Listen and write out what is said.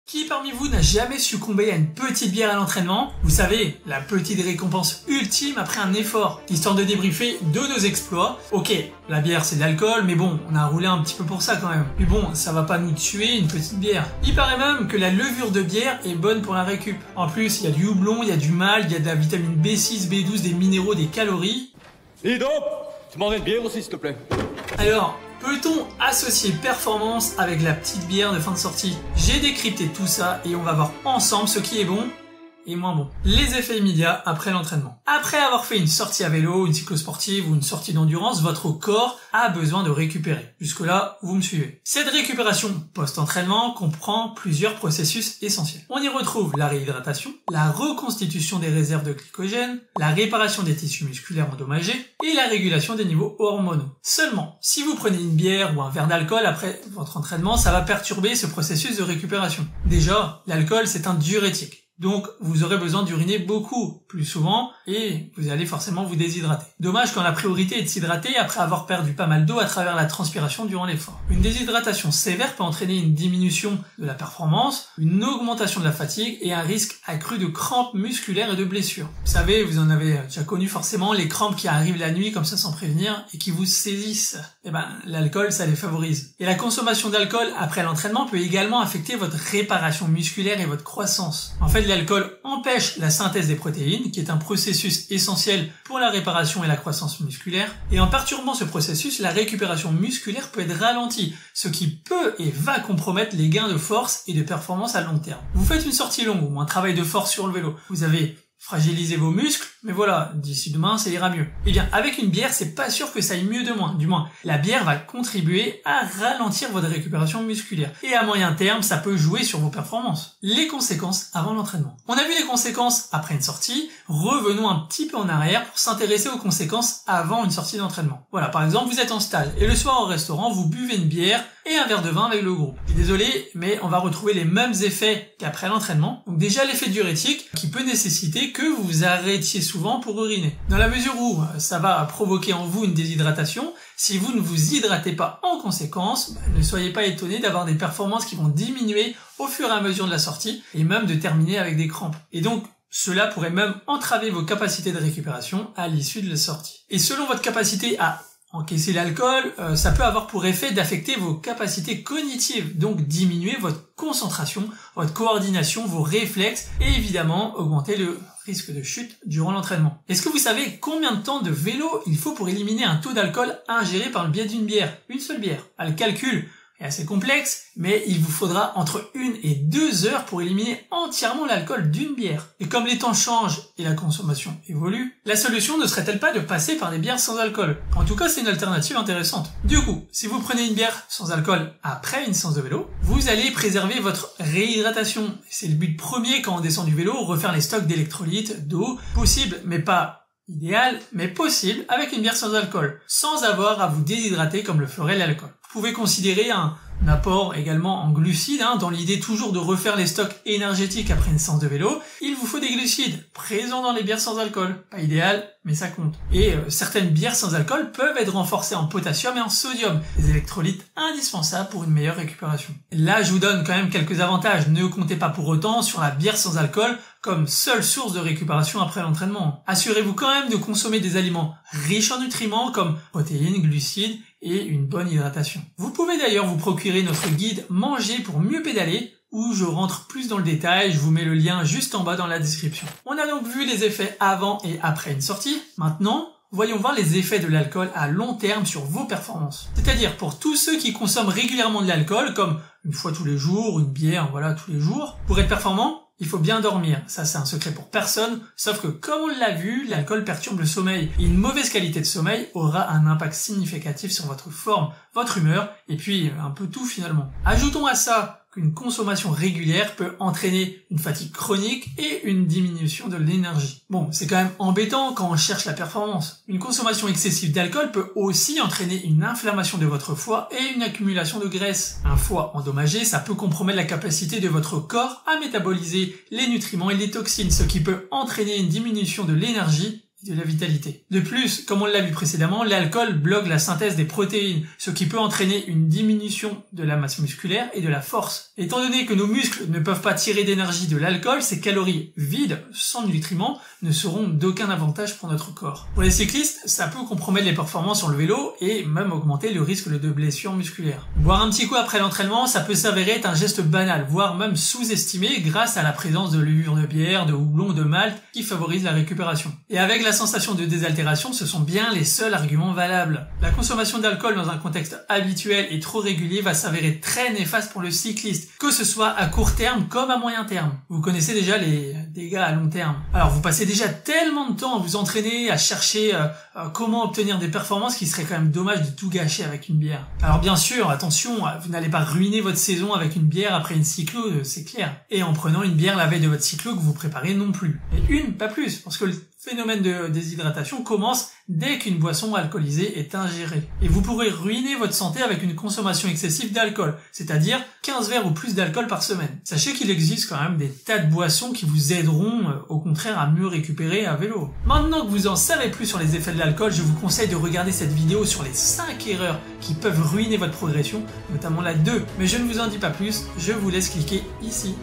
Qui parmi vous n'a jamais succombé à une petite bière à l'entraînement? Vous savez, la petite récompense ultime après un effort, histoire de débriefer de nos exploits. Ok, la bière c'est de l'alcool, mais bon, on a roulé un petit peu pour ça quand même. Mais bon, ça va pas nous tuer une petite bière. Il paraît même que la levure de bière est bonne pour la récup. En plus, il y a du houblon, il y a du malt, il y a de la vitamine B6, B12, des minéraux, des calories. Et donc, tu m'en mets une bière aussi s'il te plaît. Alors, peut-on associer performance avec la petite bière de fin de sortie? J'ai décrypté tout ça et on va voir ensemble ce qui est bon et moins bon. Les effets immédiats après l'entraînement. Après avoir fait une sortie à vélo, une cyclosportive ou une sortie d'endurance, votre corps a besoin de récupérer. Jusque-là, vous me suivez. Cette récupération post-entraînement comprend plusieurs processus essentiels. On y retrouve la réhydratation, la reconstitution des réserves de glycogène, la réparation des tissus musculaires endommagés et la régulation des niveaux hormonaux. Seulement, si vous prenez une bière ou un verre d'alcool après votre entraînement, ça va perturber ce processus de récupération. Déjà, l'alcool c'est un diurétique. Donc, vous aurez besoin d'uriner beaucoup plus souvent et vous allez forcément vous déshydrater. Dommage quand la priorité est de s'hydrater après avoir perdu pas mal d'eau à travers la transpiration durant l'effort. Une déshydratation sévère peut entraîner une diminution de la performance, une augmentation de la fatigue et un risque accru de crampes musculaires et de blessures. Vous savez, vous en avez déjà connu forcément, les crampes qui arrivent la nuit comme ça sans prévenir et qui vous saisissent. Eh ben, l'alcool, ça les favorise. Et la consommation d'alcool après l'entraînement peut également affecter votre réparation musculaire et votre croissance. En fait, l'alcool empêche la synthèse des protéines, qui est un processus essentiel pour la réparation et la croissance musculaire. Et en perturbant ce processus, la récupération musculaire peut être ralentie, ce qui peut et va compromettre les gains de force et de performance à long terme. Vous faites une sortie longue ou un travail de force sur le vélo. Vous avez fragilisé vos muscles, mais voilà, d'ici demain, ça ira mieux. Eh bien, avec une bière, c'est pas sûr que ça aille mieux du moins. La bière va contribuer à ralentir votre récupération musculaire. Et à moyen terme, ça peut jouer sur vos performances. Les conséquences avant l'entraînement. On a vu les conséquences après une sortie, revenons un petit peu en arrière pour s'intéresser aux conséquences avant une sortie d'entraînement. Voilà, par exemple, vous êtes en stade et le soir au restaurant, vous buvez une bière et un verre de vin avec le groupe. Désolé, mais on va retrouver les mêmes effets qu'après l'entraînement. Donc déjà l'effet diurétique qui peut nécessiter que vous vous arrêtiez souvent pour uriner. Dans la mesure où ça va provoquer en vous une déshydratation, si vous ne vous hydratez pas en conséquence, ne soyez pas étonnés d'avoir des performances qui vont diminuer au fur et à mesure de la sortie et même de terminer avec des crampes. Et donc, cela pourrait même entraver vos capacités de récupération à l'issue de la sortie. Et selon votre capacité à encaisser l'alcool, ça peut avoir pour effet d'affecter vos capacités cognitives, donc diminuer votre concentration, votre coordination, vos réflexes et évidemment augmenter le risque de chute durant l'entraînement. Est-ce que vous savez combien de temps de vélo il faut pour éliminer un taux d'alcool ingéré par le biais d'une bière? Une seule bière. Le calcul est assez complexe, mais il vous faudra entre 1 et 2 heures pour éliminer entièrement l'alcool d'une bière. Et comme les temps changent et la consommation évolue, la solution ne serait-elle pas de passer par des bières sans alcool? En tout cas, c'est une alternative intéressante. Du coup, si vous prenez une bière sans alcool après une séance de vélo, vous allez préserver votre réhydratation. C'est le but premier quand on descend du vélo, refaire les stocks d'électrolytes, d'eau, possible, mais pas idéal, mais possible avec une bière sans alcool, sans avoir à vous déshydrater comme le ferait l'alcool. Vous pouvez considérer un apport également en glucides, dans l'idée toujours de refaire les stocks énergétiques après une séance de vélo. Il vous faut des glucides présents dans les bières sans alcool. Pas idéal, mais ça compte. Et certaines bières sans alcool peuvent être renforcées en potassium et en sodium, des électrolytes indispensables pour une meilleure récupération. Là, je vous donne quand même quelques avantages. Ne comptez pas pour autant sur la bière sans alcool comme seule source de récupération après l'entraînement. Assurez-vous quand même de consommer des aliments riches en nutriments comme protéines, glucides et une bonne hydratation. Vous pouvez d'ailleurs vous procurer notre guide Manger pour mieux pédaler où je rentre plus dans le détail, je vous mets le lien juste en bas dans la description. On a donc vu les effets avant et après une sortie. Maintenant, voyons voir les effets de l'alcool à long terme sur vos performances. C'est-à-dire pour tous ceux qui consomment régulièrement de l'alcool, comme une fois tous les jours, une bière, voilà, tous les jours, pour être performant, il faut bien dormir. Ça, c'est un secret pour personne. Sauf que, comme on l'a vu, l'alcool perturbe le sommeil. Et une mauvaise qualité de sommeil aura un impact significatif sur votre forme, votre humeur, et puis un peu tout finalement. Ajoutons à ça qu'une consommation régulière peut entraîner une fatigue chronique et une diminution de l'énergie. Bon, c'est quand même embêtant quand on cherche la performance. Une consommation excessive d'alcool peut aussi entraîner une inflammation de votre foie et une accumulation de graisse. Un foie endommagé, ça peut compromettre la capacité de votre corps à métaboliser les nutriments et les toxines, ce qui peut entraîner une diminution de l'énergie et de la vitalité. De plus, comme on l'a vu précédemment, l'alcool bloque la synthèse des protéines, ce qui peut entraîner une diminution de la masse musculaire et de la force. Étant donné que nos muscles ne peuvent pas tirer d'énergie de l'alcool, ces calories vides, sans nutriments, ne seront d'aucun avantage pour notre corps. Pour les cyclistes, ça peut compromettre les performances sur le vélo et même augmenter le risque de blessures musculaires. Boire un petit coup après l'entraînement, ça peut s'avérer être un geste banal, voire même sous-estimé grâce à la présence de levure de bière, de houblon, de malt qui favorise la récupération. Et avec la sensation de désaltération, ce sont bien les seuls arguments valables. La consommation d'alcool dans un contexte habituel et trop régulier va s'avérer très néfaste pour le cycliste, que ce soit à court terme comme à moyen terme. Vous connaissez déjà les dégâts à long terme. Alors vous passez déjà tellement de temps à vous entraîner, à chercher comment obtenir des performances qu'il serait quand même dommage de tout gâcher avec une bière. Alors bien sûr, attention, vous n'allez pas ruiner votre saison avec une bière après une cyclo, c'est clair. Et en prenant une bière la veille de votre cyclo que vous préparez non plus. Et une, pas plus, parce que le phénomène de déshydratation commence dès qu'une boisson alcoolisée est ingérée. Et vous pourrez ruiner votre santé avec une consommation excessive d'alcool, c'est-à-dire 15 verres ou plus d'alcool par semaine. Sachez qu'il existe quand même des tas de boissons qui vous aideront au contraire à mieux récupérer à vélo. Maintenant que vous en savez plus sur les effets de l'alcool, je vous conseille de regarder cette vidéo sur les 5 erreurs qui peuvent ruiner votre progression, notamment la 2. Mais je ne vous en dis pas plus, je vous laisse cliquer ici.